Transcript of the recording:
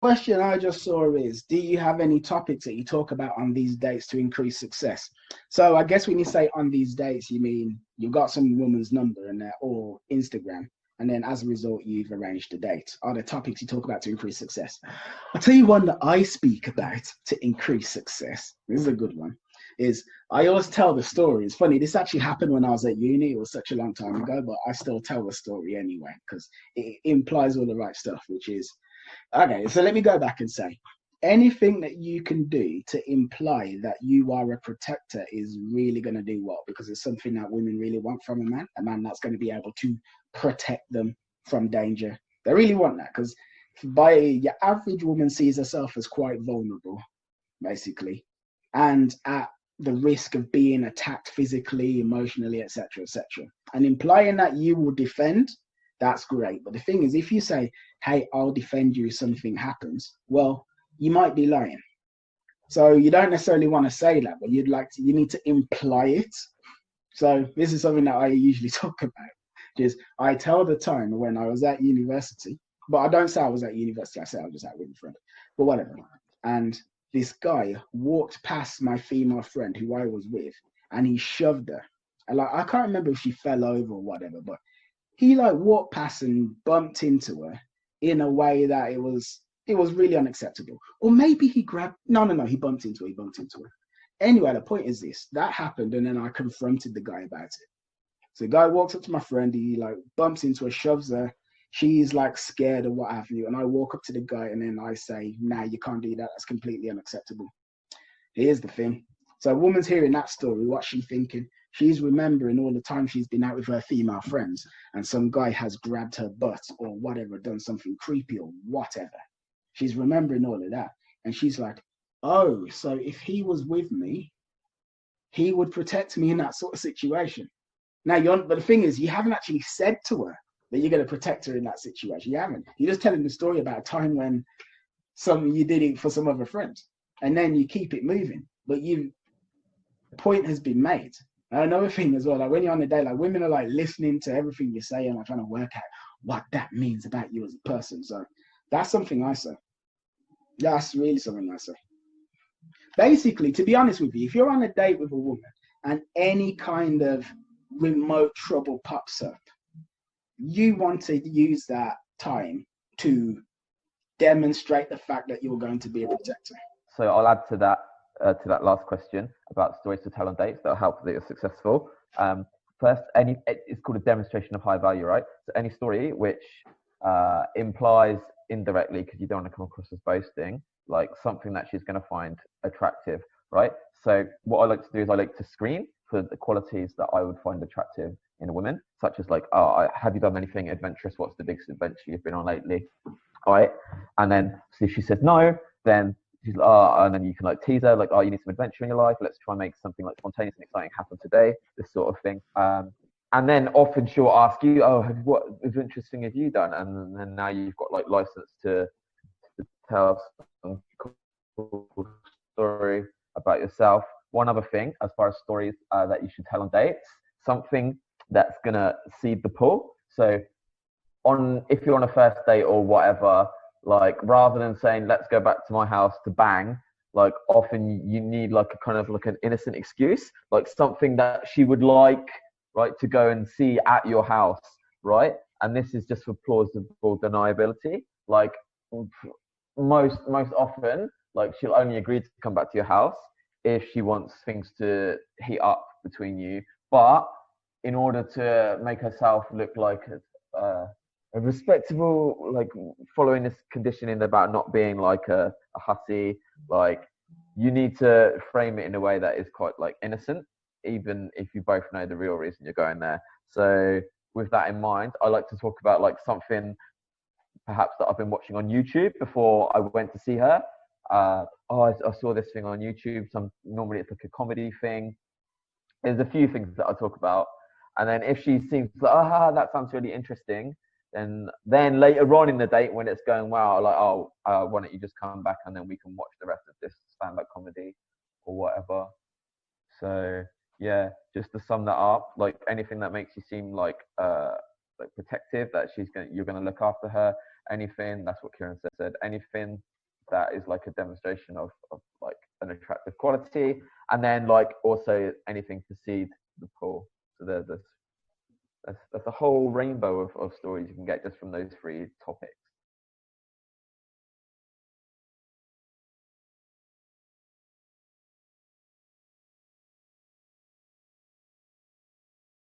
question I just saw is, do you have any topics that you talk about on these dates to increase success? So I guess when you say on these dates, you mean you've got some woman's number and or Instagram, and then as a result, you've arranged a date. Are the topics you talk about to increase success? I'll tell you one that I speak about to increase success. This is a good one. Is I always tell the story. It's funny. This actually happened when I was at uni. It was such a long time ago, but I still tell the story anyway because it implies all the right stuff, which is okay. So let me go back and say anything that you can do to imply that you are a protector is really going to do well because it's something that women really want from a man that's going to be able to protect them from danger. They really want that because by your average woman sees herself as quite vulnerable, basically, and at the risk of being attacked physically, emotionally, etc., etc. And implying that you will defend, that's great. But the thing is, if you say, "Hey, I'll defend you if something happens," well, you might be lying. So you don't necessarily want to say that, but you need to imply it. So this is something that I usually talk about. Just I tell the time when I was at university, but I don't say I was at university. I say I was just out with a friend, but whatever. And this guy walked past my female friend who I was with, and he shoved her. And like I can't remember if she fell over or whatever, but he like walked past and bumped into her in a way that it was really unacceptable. Or maybe he grabbed no, he bumped into her. Anyway, the point is this. That happened and then I confronted the guy about it. So the guy walks up to my friend, he like bumps into her, shoves her, she's like scared or what have you. And I walk up to the guy and then I say, "Nah, you can't do that. That's completely unacceptable." Here's the thing. So a woman's hearing that story, what's she thinking? She's remembering all the time she's been out with her female friends and some guy has grabbed her butt or whatever, done something creepy or whatever. She's remembering all of that. And she's like, "Oh, so if he was with me, he would protect me in that sort of situation." Now, but the thing is, you haven't actually said to her that you're going to protect her in that situation. You haven't. You're just telling the story about a time when you did it for some other friend, and then you keep it moving. But the point has been made. And another thing as well, like when you're on a date, like women are like listening to everything you say and like trying to work out what that means about you as a person. So that's something I say. That's really something I say. Basically, to be honest with you, if you're on a date with a woman and any kind of remote trouble pops up, you want to use that time to demonstrate the fact that you're going to be a protector. So I'll add to that last question about stories to tell on dates that will help that you're successful. First, it's called a demonstration of high value, right? So any story which implies indirectly, because you don't want to come across as boasting, like something that she's going to find attractive, right? So what I like to do is I like to screen for the qualities that I would find attractive in a woman, such as like, "Oh, have you done anything adventurous? What's the biggest adventure you've been on lately?" All right. And then so if she says no, then she's like, "Oh," and then you can like tease her, like, "Oh, you need some adventure in your life. Let's try and make something like spontaneous and exciting happen today." This sort of thing. And then often she'll ask you, "Oh, what adventurous thing have you done?" And then now you've got like license to tell some cool story about yourself. One other thing, as far as stories that you should tell on dates, something that's gonna seed the pool. So if you're on a first date or whatever, like rather than saying "let's go back to my house" to bang, like often you need like a kind of like an innocent excuse, like something that she would like, right, to go and see at your house, right? And this is just for plausible deniability. Like most often, like she'll only agree to come back to your house if she wants things to heat up between you. But in order to make herself look like a respectable, like following this conditioning about not being like a hussy, like you need to frame it in a way that is quite like innocent, even if you both know the real reason you're going there. So with that in mind, I like to talk about like something perhaps that I've been watching on YouTube before I went to see her. I saw this thing on YouTube. Normally it's like a comedy thing. There's a few things that I talk about, and then if she seems like, that sounds really interesting, then later on in the date when it's going well, like, why don't you just come back and then we can watch the rest of this stand-up comedy or whatever. So yeah, just to sum that up, like anything that makes you seem like protective, that you're gonna look after her. Anything, that's what Kieran said. Anything that is like a demonstration of like an attractive quality. And then like also anything to seed the pool. So there's a whole rainbow of stories you can get just from those three topics.